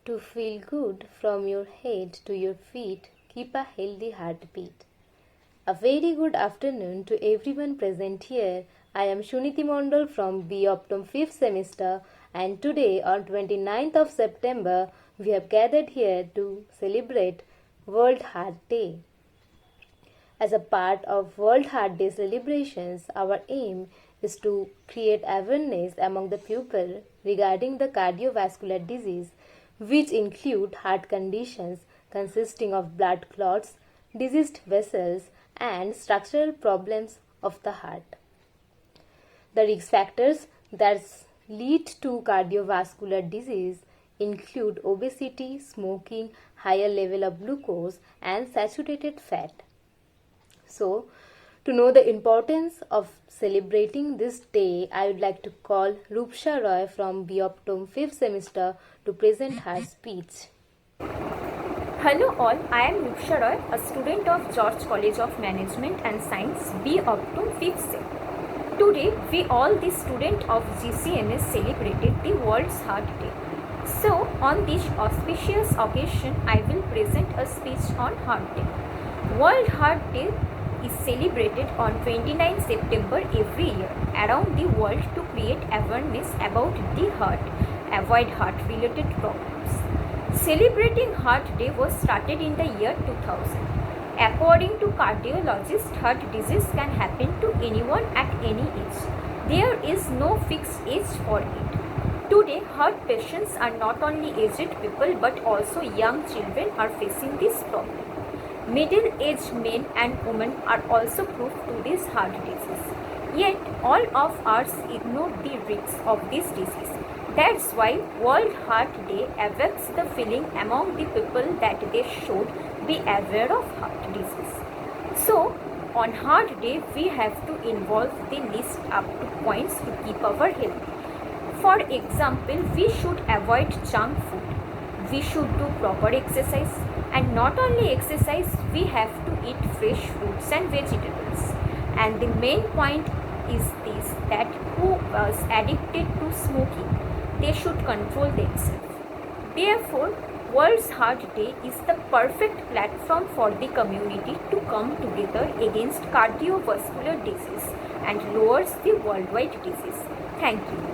To feel good from your head to your feet, keep a healthy heartbeat. A very good afternoon to everyone present here. I am Shuniti Mondal from B Optum 5th semester, and today on 29th of September we have gathered here to celebrate World Heart Day. As a part of World Heart Day celebrations, our aim is to create awareness among the people regarding the cardiovascular disease, which include heart conditions consisting of blood clots, diseased vessels, and structural problems of the heart. The risk factors that lead to cardiovascular disease include obesity, smoking, higher level of glucose, and saturated fat. So, to know the importance of celebrating this day, I would like to call Rupsha Roy from B Optum 5th semester to present her speech. Hello all, I am Rupsha Roy, a student of George College of Management and Science, B Optum 5th Sem. Today, we all the students of GCMS celebrated the World's Heart Day. So, on this auspicious occasion, I will present a speech on Heart Day. World Heart Day is celebrated on 29 September every year around the world to create awareness about the heart, avoid heart-related problems. Celebrating Heart Day was started in the year 2000. According to cardiologists, heart disease can happen to anyone at any age. There is no fixed age for it. Today, heart patients are not only aged people but also young children are facing this problem. Middle-aged men and women are also prone to this heart disease. Yet, all of us ignore the risks of this disease. That's why World Heart Day awakens the feeling among the people that they should be aware of heart disease. So, on Heart Day, we have to involve the list up to points to keep our health. For example, we should avoid junk food. We should do proper exercise, and not only exercise, we have to eat fresh fruits and vegetables. And the main point is this, that who is addicted to smoking, they should control themselves. Therefore, World's Heart Day is the perfect platform for the community to come together against cardiovascular disease and lowers the worldwide disease. Thank you.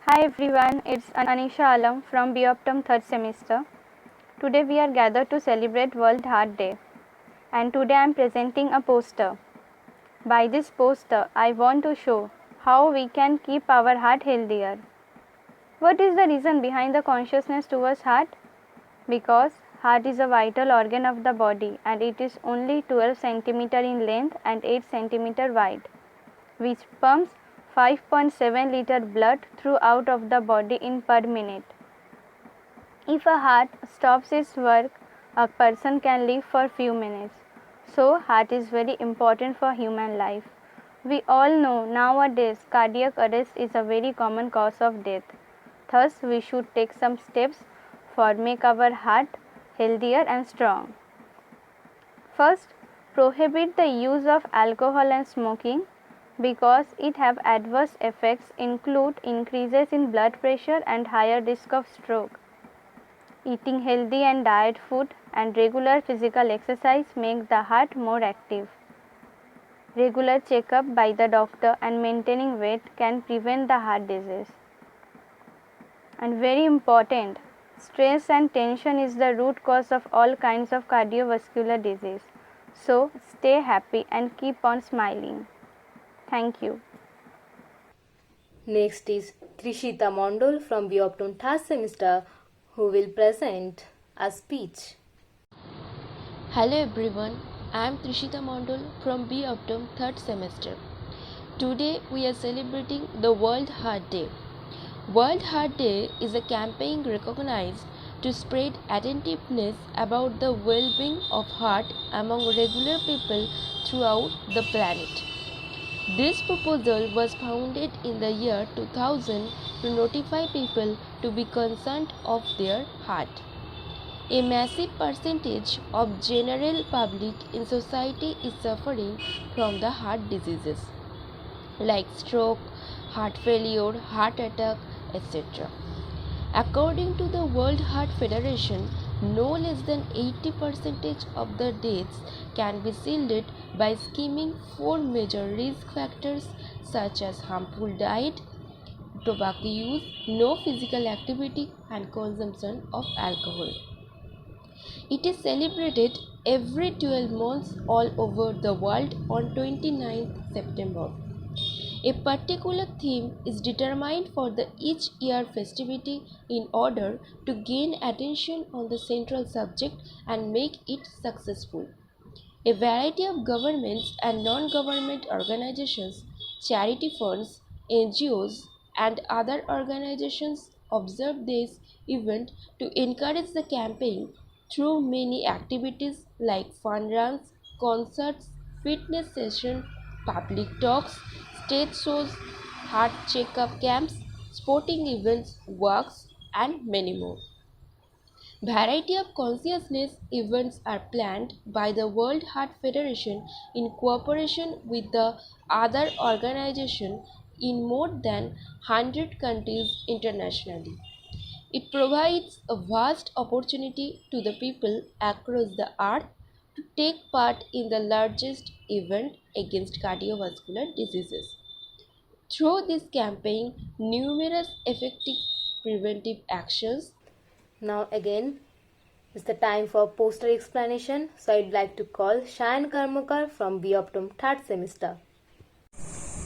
Hi everyone, it's Anisha Alam from B Optum 3rd semester. Today we are gathered to celebrate World Heart Day, and today I am presenting a poster. By this poster, I want to show how we can keep our heart healthier. What is the reason behind the consciousness towards heart? Because heart is a vital organ of the body and it is only 12 cm in length and 8 cm wide, which pumps 5.7 liter blood throughout of the body in per minute. If a heart stops its work, a person can live for few minutes. So heart is very important for human life. We all know nowadays cardiac arrest is a very common cause of death. Thus we should take some steps for make our heart healthier and strong. First, prohibit the use of alcohol and smoking, because it have adverse effects include increases in blood pressure and higher risk of stroke. Eating healthy and diet food and regular physical exercise make the heart more active. Regular checkup by the doctor and maintaining weight can prevent the heart disease. And very important, stress and tension is the root cause of all kinds of cardiovascular disease. So stay happy and keep on smiling. Thank you. Next is Trishita Mondol from B Optum 3rd semester who will present a speech. Hello everyone, I am Trishita Mondal from B Optum 3rd semester. Today we are celebrating the World Heart Day. World Heart Day is a campaign recognized to spread attentiveness about the well-being of heart among regular people throughout the planet. This proposal was founded in the year 2000 to notify people to be concerned of their heart. A massive percentage of general public in society is suffering from the heart diseases like stroke, heart failure, heart attack, etc. According to the World Heart Federation, no less than 80% of the deaths can be shielded by skimming four major risk factors such as harmful diet, tobacco use, no physical activity, and consumption of alcohol. It is celebrated every 12 months all over the world on 29th September. A particular theme is determined for the each year festivity in order to gain attention on the central subject and make it successful. A variety of governments and non-government organizations, charity funds, NGOs, and other organizations observe this event to encourage the campaign through many activities like fun runs, concerts, fitness sessions, public talks, stage shows, heart checkup camps, sporting events, walks, and many more. Variety of consciousness events are planned by the World Heart Federation in cooperation with the other organizations in more than 100 countries internationally. It provides a vast opportunity to the people across the earth to take part in the largest event against cardiovascular diseases. Through this campaign, numerous effective preventive actions. Now again, it's the time for poster explanation. So I'd like to call Shayan Karmakar from B Optum 3rd semester.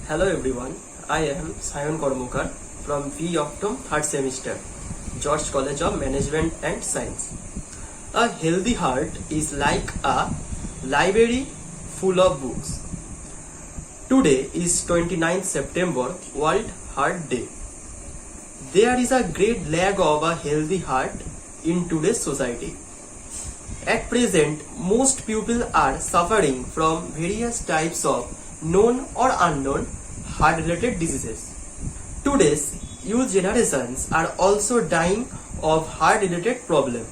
Hello everyone, I am Sayan Kormukar from V Optum 3rd semester, George College of Management and Science. A healthy heart is like a library full of books. Today is 29th September, World Heart Day. There is a great lack of a healthy heart in today's society. At present, most people are suffering from various types of known or unknown heart-related diseases. Today's youth generations are also dying of heart-related problems.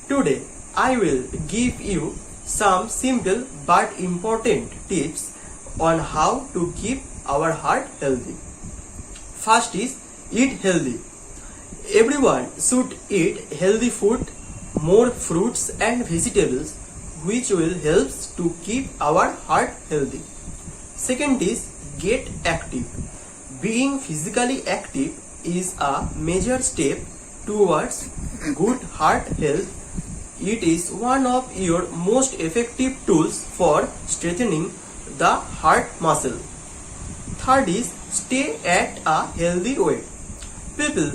Today, I will give you some simple but important tips on how to keep our heart healthy. First is eat healthy. Everyone should eat healthy food, more fruits and vegetables, which will help to keep our heart healthy. Second is get active. Being physically active is a major step towards good heart health. It is one of your most effective tools for strengthening the heart muscle. Third is stay at a healthy weight. People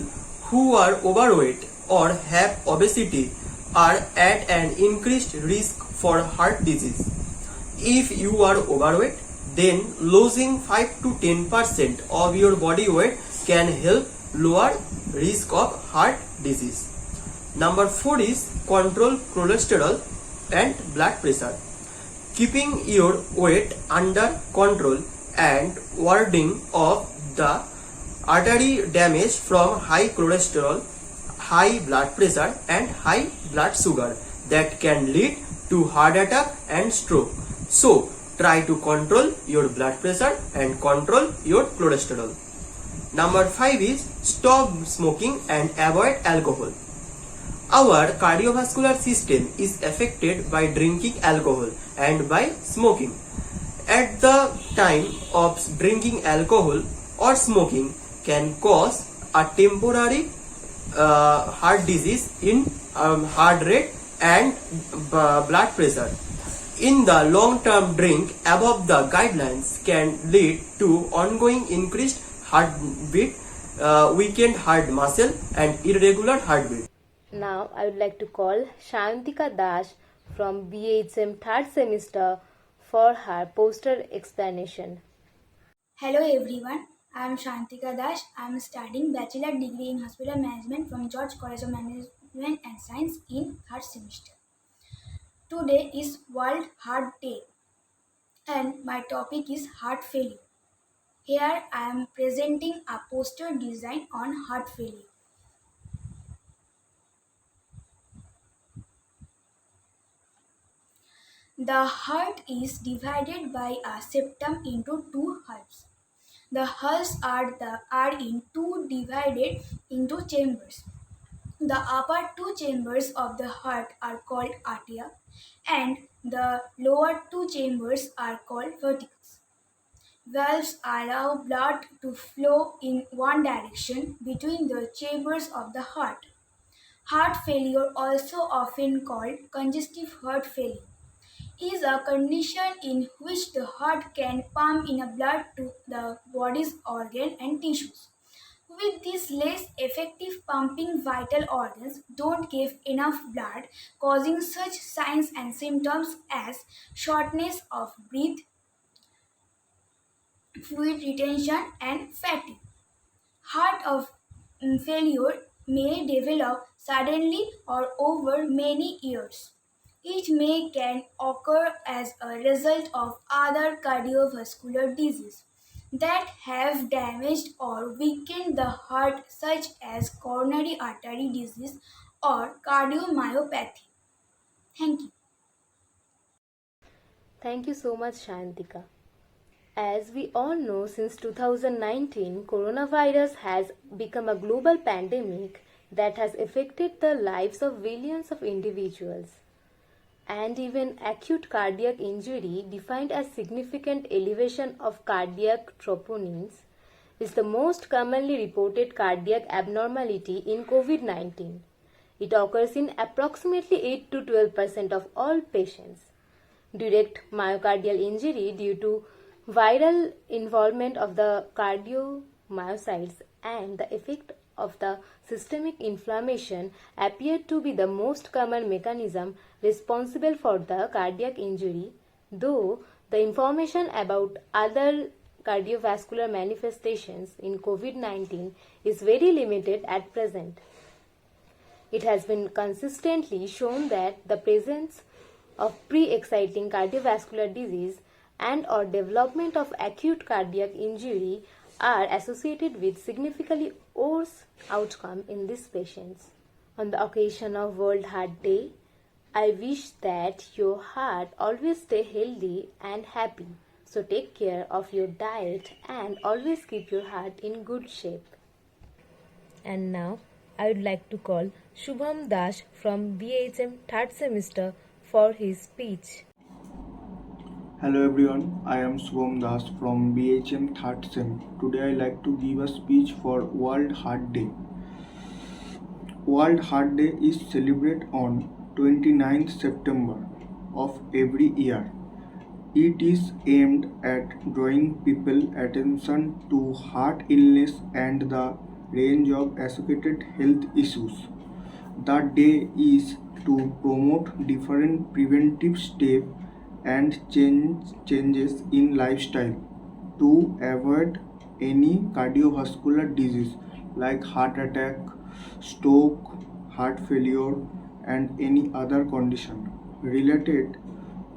who are overweight or have obesity are at an increased risk for heart disease. If you are overweight, then losing 5 to 10% of your body weight can help lower risk of heart disease. Number 4 is control cholesterol and blood pressure. Keeping your weight under control and warding off the artery damage from high cholesterol, high blood pressure and high blood sugar that can lead to heart attack and stroke. So, try to control your blood pressure and control your cholesterol. Number 5 is stop smoking and avoid alcohol. Our cardiovascular system is affected by drinking alcohol and by smoking. At the time of drinking alcohol or smoking can cause a temporary heart disease in heart rate and blood pressure. In the long term, drink above the guidelines can lead to ongoing increased heartbeat, weakened heart muscle and irregular heartbeat. Now I would like to call Shantika Dash from BHM 3rd semester for her poster explanation. Hello everyone, I am Shantika Dash. I am studying Bachelor Degree in Hospital Management from George College of Management and Science in 3rd semester. Today is World Heart Day and my topic is heart failure. Here I am presenting a poster design on heart failure. The heart is divided by a septum into two halves. The halves are in two divided into chambers. The upper two chambers of the heart are called arteria, and the lower two chambers are called ventricles. Valves allow blood to flow in one direction between the chambers of the heart. Heart failure, also often called congestive heart failure, is a condition in which the heart can pump in blood to the body's organs and tissues. With this less effective pumping, vital organs don't give enough blood, causing such signs and symptoms as shortness of breath, fluid retention, and fatigue. Heart of failure may develop suddenly or over many years. It may can occur as a result of other cardiovascular diseases that have damaged or weakened the heart, such as coronary artery disease or cardiomyopathy. Thank you. Thank you so much, Shantika. As we all know, since 2019, coronavirus has become a global pandemic that has affected the lives of billions of individuals. And even acute cardiac injury, defined as significant elevation of cardiac troponins, is the most commonly reported cardiac abnormality in COVID 19. It occurs in approximately 8 to 12% of all patients. Direct myocardial injury due to viral involvement of the cardiomyocytes and the effect of the systemic inflammation appear to be the most common mechanism responsible for the cardiac injury, though the information about other cardiovascular manifestations in COVID 19 is very limited at present. It has been consistently shown that the presence of pre-exciting cardiovascular disease and or development of acute cardiac injury are associated with significantly worse outcome in these patients. On the occasion of World Heart Day, I wish that your heart always stay healthy and happy. So take care of your diet and always keep your heart in good shape. And now I would like to call Shubham Dash from BHM 3rd semester for his speech. Hello everyone, I am Shubham Das from BHM 3rd Sem. Today I like to give a speech for World Heart Day. World Heart Day is celebrated on 29th September of every year. It is aimed at drawing people's attention to heart illness and the range of associated health issues. The day is to promote different preventive steps and changes in lifestyle to avoid any cardiovascular disease like heart attack, stroke, heart failure, and any other condition related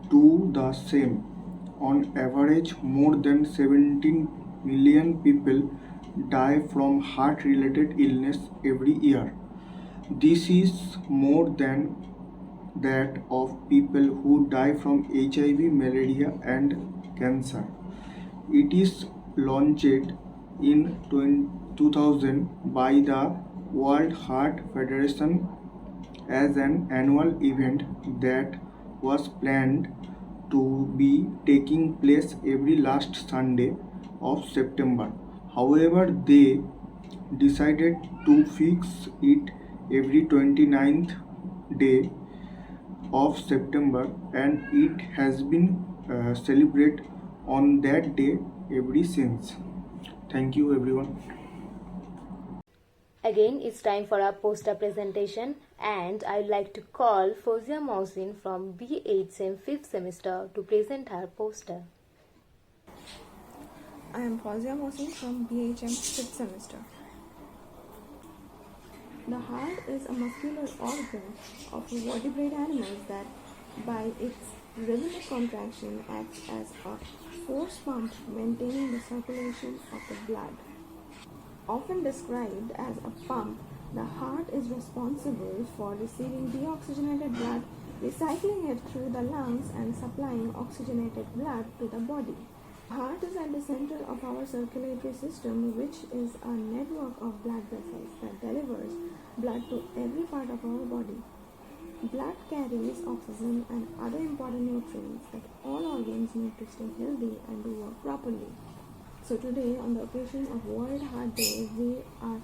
to the same. On average, more than 17 million people die from heart related illness every year. This is more than that of people who die from HIV, malaria, and cancer. It is launched in 2000 by the World Heart Federation as an annual event that was planned to be taking place every last Sunday of September. However, they decided to fix it every 29th day of September, and it has been celebrated on that day ever since. Thank you everyone. Again, it's time for our poster presentation, and I'd like to call Fozia Mohsin from BHM 5th semester to present her poster. I am Fozia Mohsin from BHM 5th semester. The heart is a muscular organ of vertebrate animals that, by its regular contraction, acts as a force pump maintaining the circulation of the blood. Often described as a pump, the heart is responsible for receiving deoxygenated blood recycling it through the lungs and supplying oxygenated blood to the body. Heart is at the center of our circulatory system, which is a network of blood vessels that delivers blood to every part of our body. Blood carries oxygen and other important nutrients that all organs need to stay healthy and to work properly. So today, on the occasion of World Heart Day, we are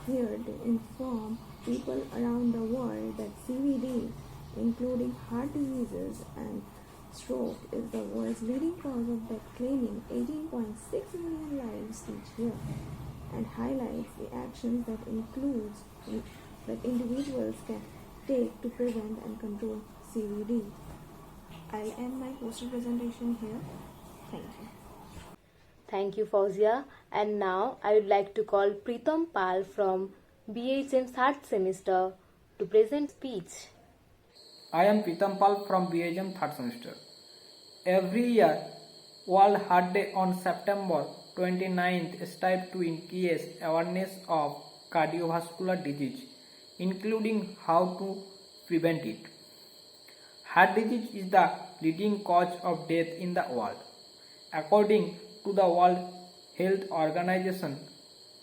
here to inform people around the world that CVD, including heart diseases and stroke, is the world's leading cause of death, claiming 18.6 million lives each year, and highlights the actions that individuals can take to prevent and control CVD. I'll end my poster presentation here. Thank you. Thank you, Fauzia. And now I would like to call Pritam Pal from BHM third semester to present speech. I am Pritam Pal from BHM third semester. Every year, World Heart Day on September 29th strives to increase awareness of cardiovascular disease, including how to prevent it. Heart disease is the leading cause of death in the world. According to the World Health Organization,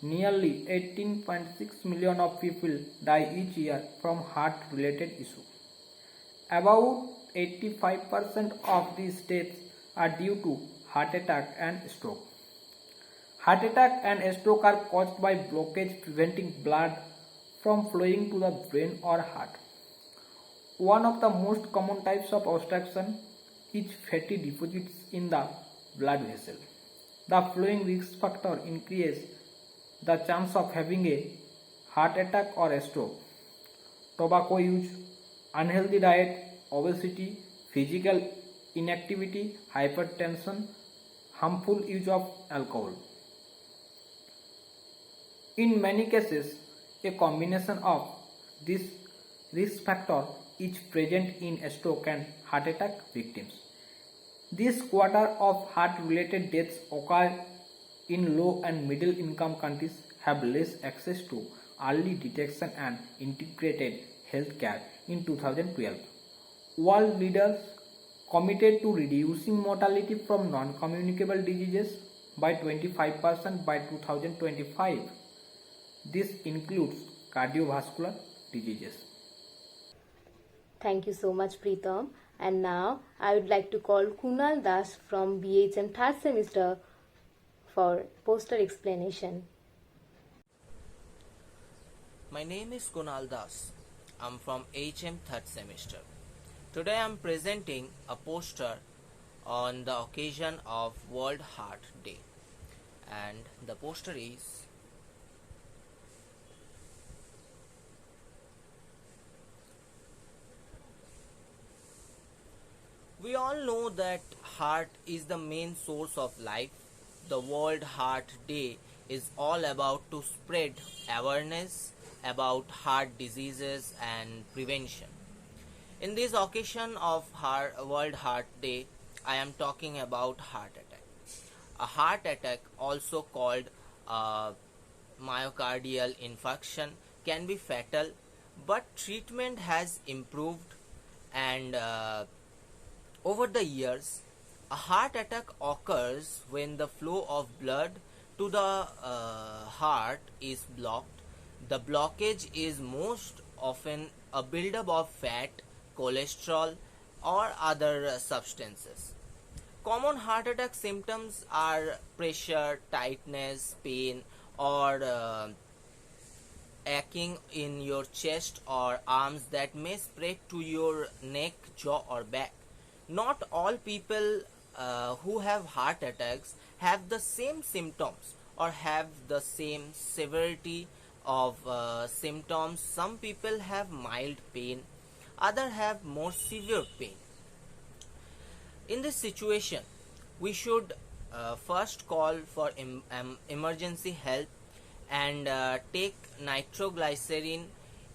nearly 18.6 million of people die each year from heart-related issues. About 85% of these deaths are due to heart attack and stroke. Heart attack and stroke are caused by blockage preventing blood from flowing to the brain or heart. One of the most common types of obstruction is fatty deposits in the blood vessel. The flowing risk factor increases the chance of having a heart attack or a stroke. Tobacco use, unhealthy diet, obesity, physical inactivity, hypertension, harmful use of alcohol. In many cases, a combination of this risk factor is present in stroke and heart attack victims. This quarter of heart-related deaths occur in low and middle income countries have less access to early detection and integrated health care in 2012. World leaders committed to reducing mortality from non-communicable diseases by 25% by 2025. This includes cardiovascular diseases. Thank you so much, Pritam. And now I would like to call Kunal Das from BHM third semester for poster explanation. My name is Kunal Das. I'm from HM third semester. Today I'm presenting a poster on the occasion of World Heart Day. And the poster is we all know that heart is the main source of life. The World Heart Day is all about to spread awareness about heart diseases and prevention. In this occasion of World Heart Day, I am talking about heart attack. A heart attack, also called myocardial infarction, can be fatal, but treatment has improved and over the years, a heart attack occurs when the flow of blood to the heart is blocked. The blockage is most often a buildup of fat, cholesterol, or other substances. Common heart attack symptoms are pressure, tightness, pain, or aching in your chest or arms that may spread to your neck, jaw, or back. Not all people who have heart attacks have the same symptoms or have the same severity of symptoms. Some people have mild pain, others have more severe pain. In this situation, we should first call for emergency help and take nitroglycerin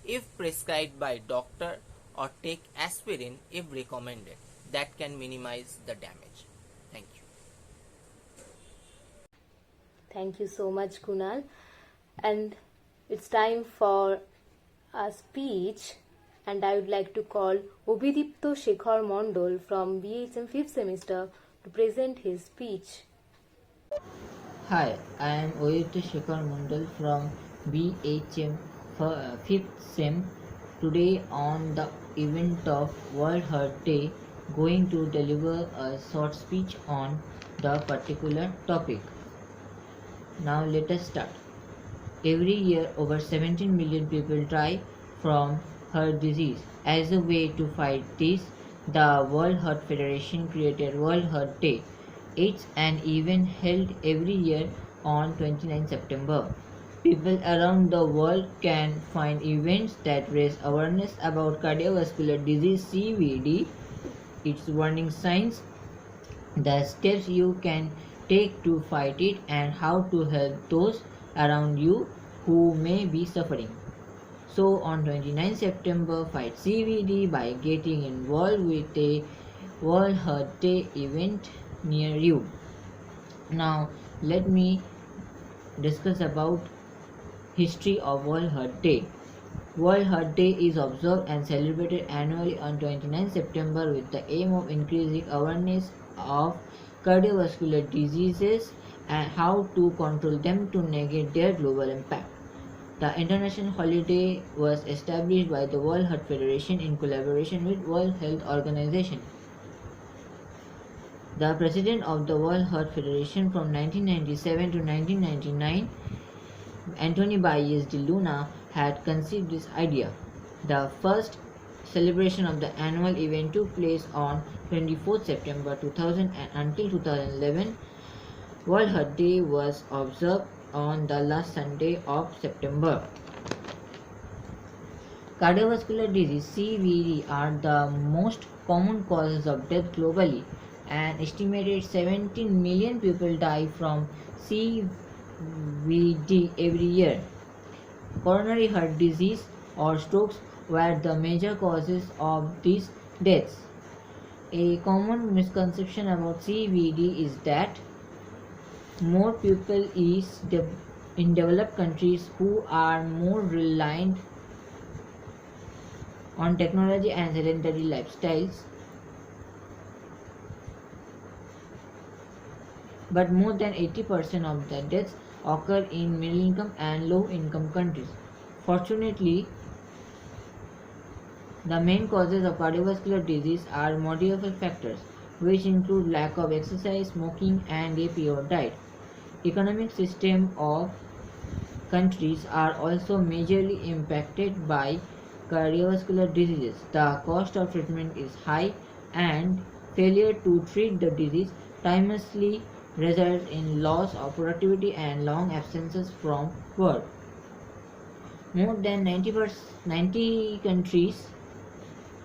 if prescribed by doctor, or take aspirin if recommended. That can minimize the damage. Thank you. Thank you so much, Kunal. And it's time for a speech and I would like to call Obhidipto Shekhar Mondol from BHM 5th semester to present his speech. Hi, I am Oyuta Shekhar Mundal from BHM 5th Sem. Today on the event of World Heart Day, going to deliver a short speech on the particular topic. Now let us start. Every year over 17 million people die from heart disease. As a way to fight this, the World Heart Federation created World Heart Day. It's an event held every year on 29 September. People around the world can find events that raise awareness about cardiovascular disease CVD, its warning signs, the steps you can take to fight it, and how to help those around you who may be suffering. So on 29 September, fight CVD by getting involved with a World Heart Day event near you. Now let me discuss about history of World Heart Day. World Heart Day is observed and celebrated annually on 29 September with the aim of increasing awareness of cardiovascular diseases and how to control them to negate their global impact. The international holiday was established by the World Heart Federation in collaboration with World Health Organization. The president of the World Heart Federation from 1997 to 1999, Anthony Baez de Luna, had conceived this idea. The first celebration of the annual event took place on 24th September 2000 and until 2011, World Heart Day was observed on the last Sunday of September. Cardiovascular disease CVD are the most common causes of death globally. An estimated 17 million people die from CVD every year. Coronary heart disease or strokes were the major causes of these deaths. A common misconception about CVD is that more people in developed countries who are more reliant on technology and sedentary lifestyles. But more than 80% of the deaths occur in middle income and low income countries. Fortunately, the main causes of cardiovascular disease are modifiable factors, which include lack of exercise, smoking, and a pure diet. Economic system of countries are also majorly impacted by cardiovascular diseases. The cost of treatment is high, and failure to treat the disease timelessly results in loss of productivity and long absences from work. More than 90 countries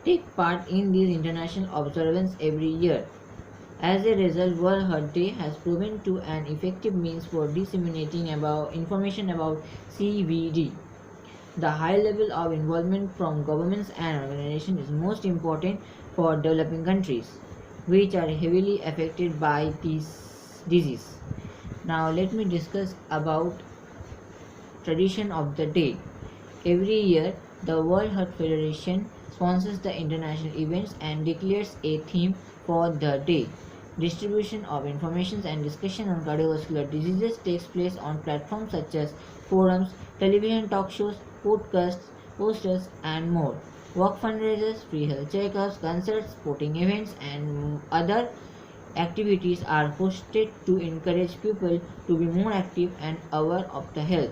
take part in these international observances every year. As a result, World Heart Day has proven to an effective means for disseminating information about CVD. The high level of involvement from governments and organizations is most important for developing countries, which are heavily affected by this disease. Now let me discuss about tradition of the day. Every year, the World Heart Federation sponsors the international events and declares a theme for the day. Distribution of information and discussion on cardiovascular diseases takes place on platforms such as forums, television talk shows, podcasts, posters, and more. Work fundraisers, free health checkups, concerts, sporting events, and other activities are hosted to encourage people to be more active and aware of the health.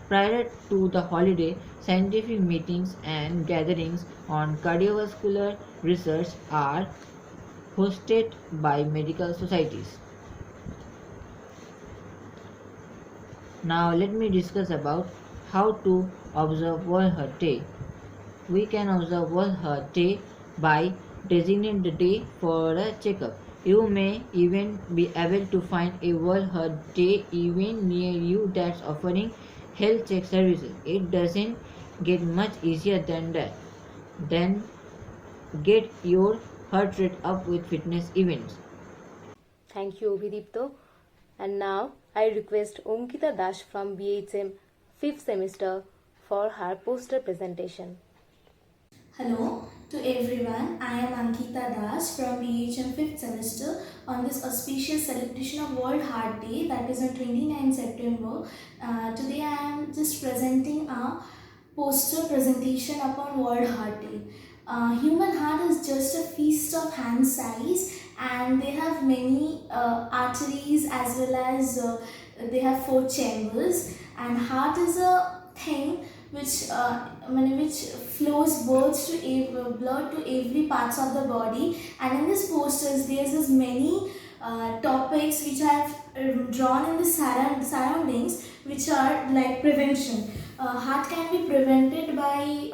Prior to the holiday, scientific meetings and gatherings on cardiovascular research are hosted by medical societies. Now let me discuss about how to observe World Heart Day. We can observe World Heart Day by designating the day for a checkup. You may even be able to find a World Heart Day event near you that's offering health check services. It doesn't get much easier than that. Then get your heart rate up with fitness events. Thank you, Obhidipto. And now I request Omkita Dash from BHM 5th semester for her poster presentation. Hello to everyone. I am Ankita Das from BHM 5th semester on this auspicious celebration of World Heart Day, that is on 29 September. Today I am just presenting a poster presentation upon World Heart Day. Human heart is just a feast of hand size, and they have many arteries as well as they have 4 chambers, and heart is a thing which flows blood to every parts of the body. And in this posters there's this many topics which I have drawn in the surroundings, which are like prevention. Heart can be prevented by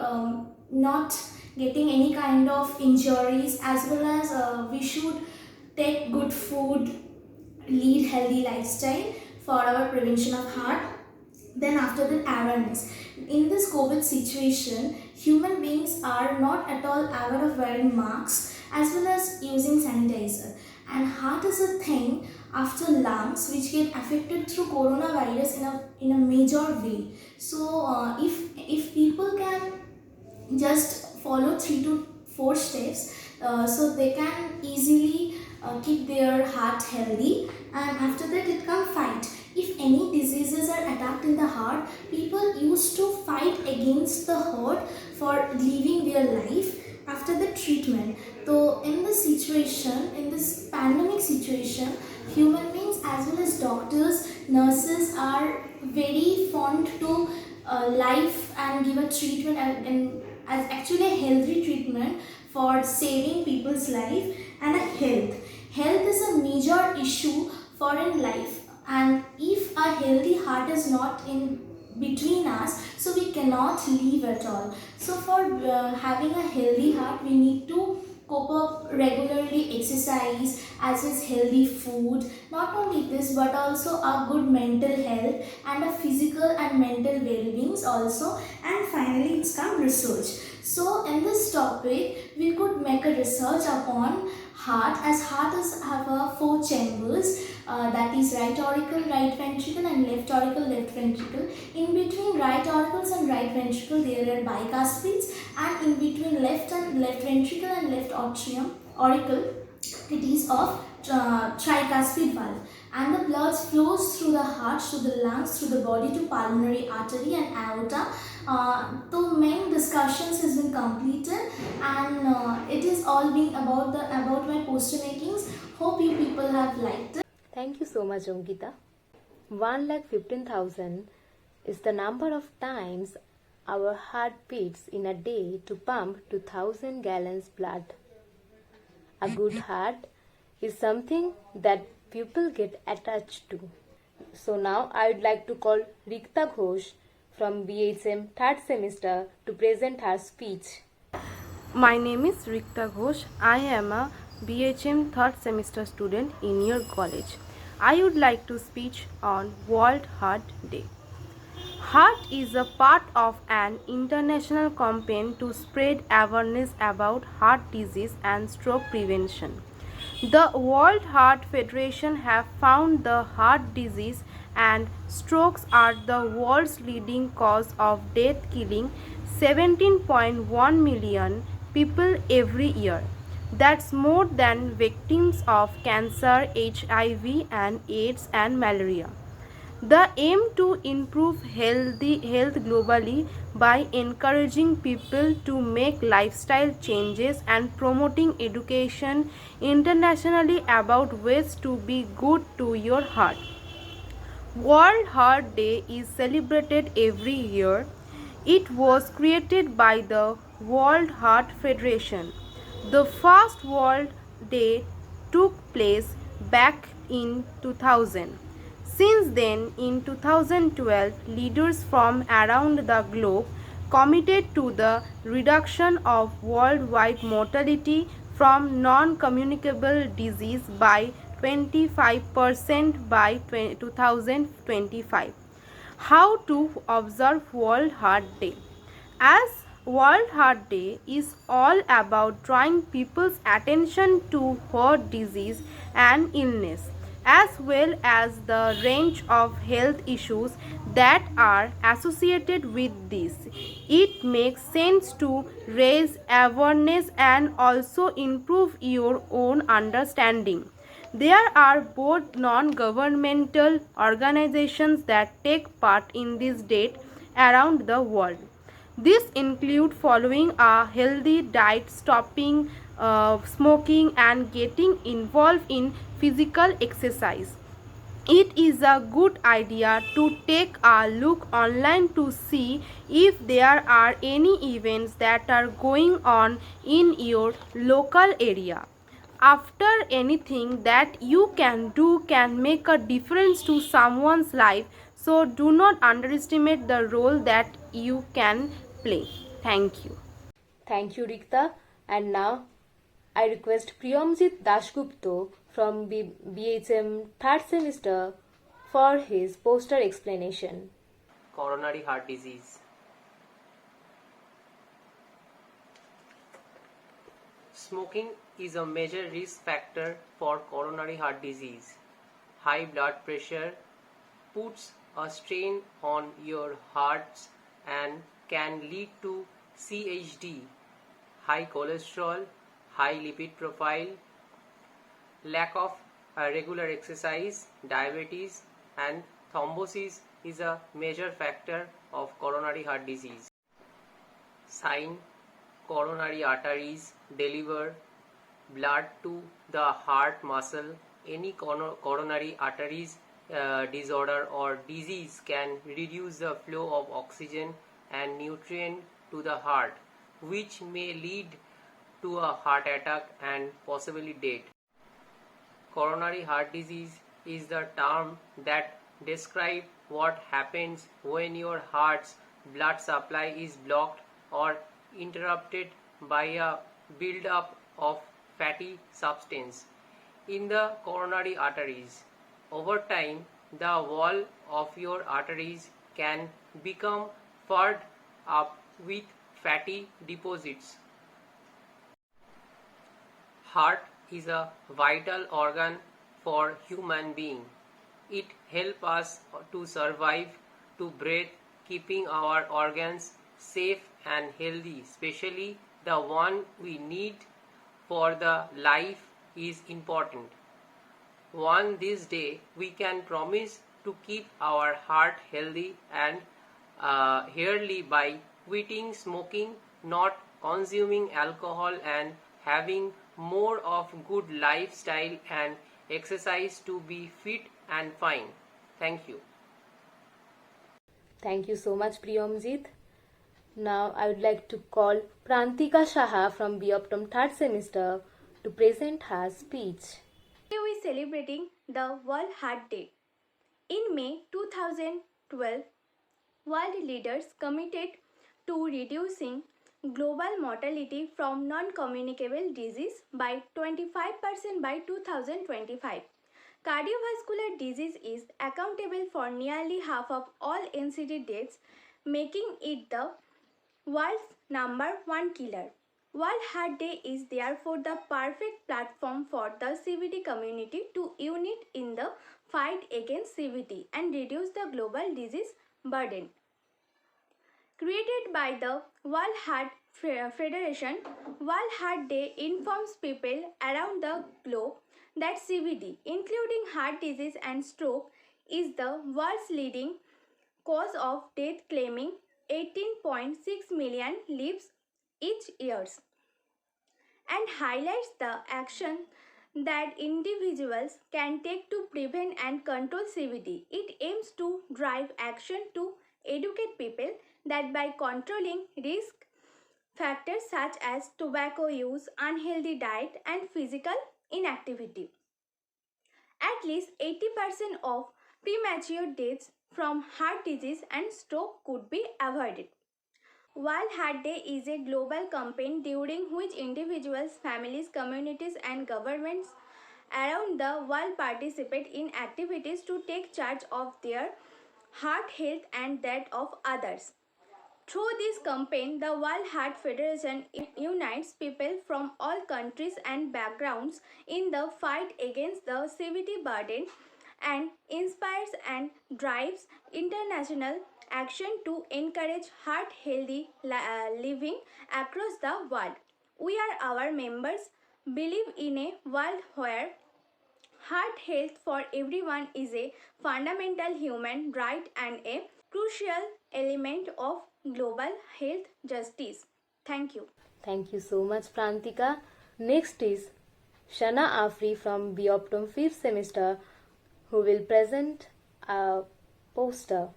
not getting any kind of injuries, as well as we should take good food, lead healthy lifestyle for our prevention of heart. Then after that, awareness. In this COVID situation, human beings are not at all aware of wearing masks as well as using sanitizer. And heart is a thing after lungs which get affected through coronavirus in a major way. So if people can just follow 3 to 4 steps, so they can easily keep their heart healthy. And after that, it can fight. If any diseases are attacked in the heart, people used to fight against the heart for living their life after the treatment. So in this situation, in this pandemic situation, human beings as well as doctors, nurses are very fond to life and give a treatment, and as actually a healthy treatment for saving people's life. And a health is a major issue for in life, and if a healthy heart is not in between us, so we cannot live at all. So for having a healthy heart, we need to cope up regularly, exercise as is healthy food. Not only this, but also a good mental health and a physical and mental well-beings also. And finally, it's come research. So in this topic, we could make a research upon heart, as heart have 4 chambers, that is right auricle, right ventricle, and left auricle, left ventricle. In between right auricles and right ventricle, there are bicuspids, and in between left ventricle and left auricle, it is of tricuspid valve. And the blood flows through the heart, through the lungs, through the body to pulmonary artery and aorta. The main discussions has been completed, and it is all being about my poster makings. Hope you people have liked it. Thank you so much, Ankita. 1,15,000 is the number of times our heart beats in a day to pump 2,000 gallons blood. A good heart is something that people get attached to. So now I would like to call Rikta Ghosh from BHM 3rd semester to present her speech. My name is Rikta Ghosh. I am a BHM 3rd semester student in your college. I would like to speak on World Heart Day. Heart is a part of an international campaign to spread awareness about heart disease and stroke prevention. The World Heart Federation have found the heart disease and strokes are the world's leading cause of death, killing 17.1 million people every year. That's more than victims of cancer, HIV and AIDS and malaria. The aim to improve health globally by encouraging people to make lifestyle changes and promoting education internationally about ways to be good to your heart. World Heart Day is celebrated every year. It was created by the World Heart Federation. The first World Day took place back in 2000. Since then, in 2012, leaders from around the globe committed to the reduction of worldwide mortality from non-communicable disease by 25% by 2025. How to observe World Heart Day? As World Heart Day is all about drawing people's attention to heart disease and illness, as well as the range of health issues that are associated with this. It makes sense to raise awareness and also improve your own understanding. There are both non-governmental organizations that take part in this day around the world. This include following a healthy diet, stopping smoking, and getting involved in physical exercise. It is a good idea to take a look online to see if there are any events that are going on in your local area. After anything that you can do can make a difference to someone's life, so do not underestimate the role that you can play. Thank you. Thank you, Rikta. And now I request Priyamjit Dashgupta from BHM third semester for his poster explanation. Coronary heart disease. Smoking is a major risk factor for coronary heart disease. High blood pressure puts a strain on your hearts and can lead to CHD, high cholesterol, high lipid profile, lack of regular exercise, diabetes, and thrombosis is a major factor of coronary heart disease. Sign: coronary arteries deliver blood to the heart muscle. Any coronary arteries disorder or disease can reduce the flow of oxygen and nutrient to the heart, which may lead to a heart attack and possibly death. Coronary heart disease is the term that describes what happens when your heart's blood supply is blocked or interrupted by a build-up of fatty substance in the coronary arteries. Over time, the wall of your arteries can become filled up with fatty deposits. Heart is a vital organ for human being. It helps us to survive, to breathe, keeping our organs safe and healthy, especially the one we need for the life is important. On this day, we can promise to keep our heart healthy and healthy by quitting smoking, not consuming alcohol, and having more of good lifestyle and exercise to be fit and fine. Thank you. Thank you so much, Priyamjit. Now I would like to call Prantika Shaha from B Optum third semester to present her speech. Today we are celebrating the World Heart Day. In May 2012, world leaders committed to reducing global mortality from non-communicable disease by 25% by 2025. Cardiovascular disease is accountable for nearly half of all NCD deaths, making it the world's number one killer. World Heart Day is therefore the perfect platform for the CVD community to unite in the fight against CVD and reduce the global disease burden. Created by the World Heart Federation, World Heart Day informs people around the globe that CVD, including heart disease and stroke, is the world's leading cause of death, claiming 18.6 million lives each year, and highlights the action that individuals can take to prevent and control CVD. It aims to drive action to educate people that by controlling risk factors such as tobacco use, unhealthy diet, and physical inactivity, at least 80% of premature deaths from heart disease and stroke could be avoided. World Heart Day is a global campaign during which individuals, families, communities, and governments around the world participate in activities to take charge of their heart health and that of others. Through this campaign, the World Heart Federation unites people from all countries and backgrounds in the fight against the CVD burden and inspires and drives international action to encourage heart healthy living across the world. We are our members believe in a world where heart health for everyone is a fundamental human right and a crucial element of global health justice. Thank you. Thank you so much, Prantika. Next is Shana Afri from B Optum 5th semester, who will present a poster.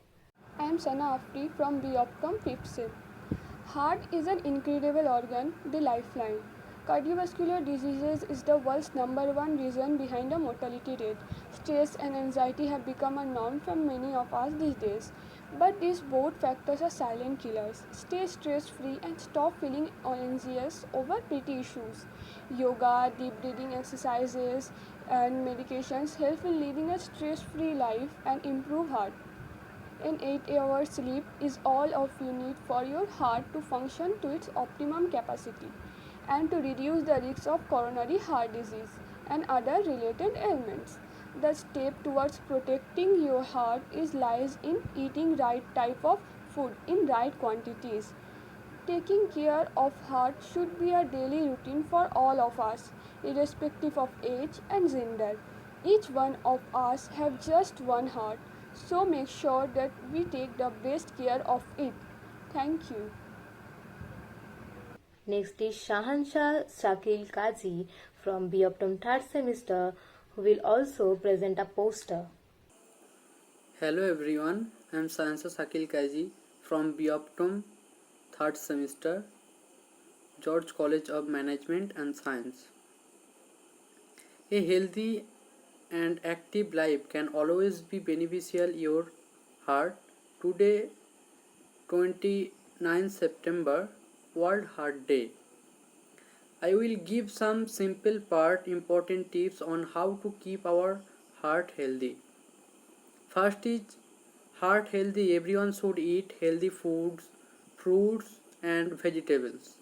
I am Sana Afri from B Optum 5th Sem. Heart is an incredible organ, the lifeline. Cardiovascular diseases is the world's #1 reason behind the mortality rate. Stress and anxiety have become a norm for many of us these days. But these both factors are silent killers. Stay stress-free and stop feeling anxious over petty issues. Yoga, deep breathing exercises, and medications help in living a stress-free life and improve heart. An 8-hour sleep is all of you need for your heart to function to its optimum capacity and to reduce the risk of coronary heart disease and other related ailments. The step towards protecting your heart lies in eating right type of food in right quantities. Taking care of heart should be a daily routine for all of us, irrespective of age and gender. Each one of us have just one heart, so make sure that we take the best care of it. Thank you. Next is Shahanshah Shakil Kazi from B Optum 3rd semester, who will also present a poster. Hello everyone, I am Shahanshah Shakil Kazi from B Optum 3rd semester, George College of Management and Science. A healthy and active life can always be beneficial your heart. Today, 29 September, World Heart Day. I will give some simple but important tips on how to keep our heart healthy. First is heart healthy. Everyone should eat healthy foods, fruits and vegetables.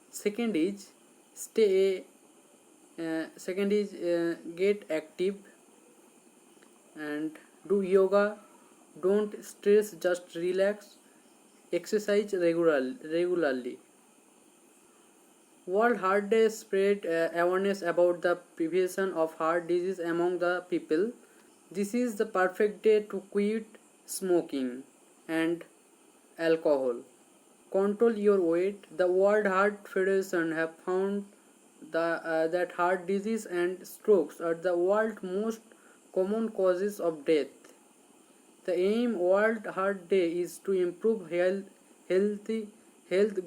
Second is get active and do yoga. Don't stress, just relax. Exercise regularly. World Heart Day spread awareness about the prevention of heart disease among the people. This is the perfect day to quit smoking and alcohol. Control your weight. The World Heart Federation have found that heart disease and strokes are the world's most common causes of death. The aim World Heart Day is to improve health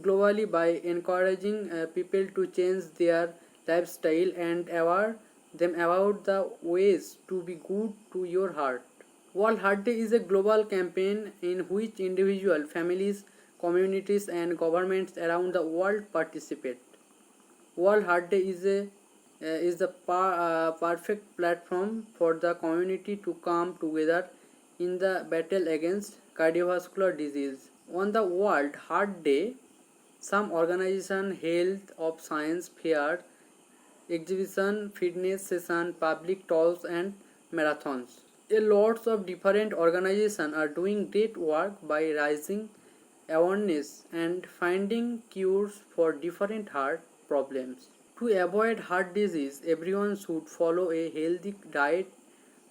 globally by encouraging people to change their lifestyle and aware them about the ways to be good to your heart. World Heart Day is a global campaign in which individuals, families, communities and governments around the world participate. World Heart Day is the perfect platform for the community to come together in the battle against cardiovascular disease. On the World Heart Day, some organizations held of science fair, exhibition, fitness session, public talks and marathons. Lots of different organizations are doing great work by raising awareness and finding cures for different heart problems. To avoid heart disease, everyone should follow a healthy diet,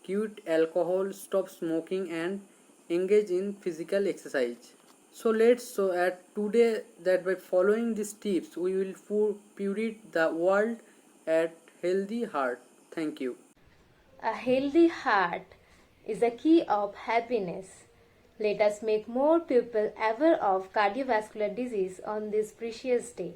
quit alcohol, stop smoking and engage in physical exercise. So let's add today that by following these tips, we will purify the world at healthy heart. Thank you. A healthy heart is a key of happiness. Let us make more people aware of cardiovascular disease on this precious day.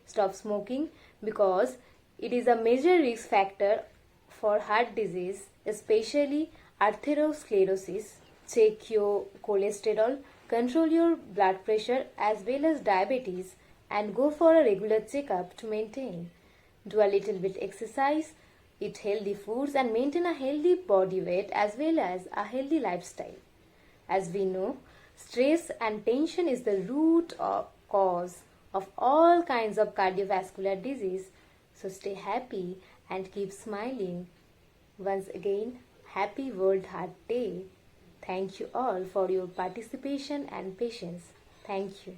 Stop smoking because it is a major risk factor for heart disease, especially atherosclerosis. Check your cholesterol, control your blood pressure as well as diabetes, and go for a regular checkup to maintain. Do a little bit exercise, eat healthy foods and maintain a healthy body weight as well as a healthy lifestyle. As we know, Stress and tension is the root cause of all kinds of cardiovascular disease. So stay happy and keep smiling. Once again, happy World Heart Day. Thank you all for your participation and patience. Thank you.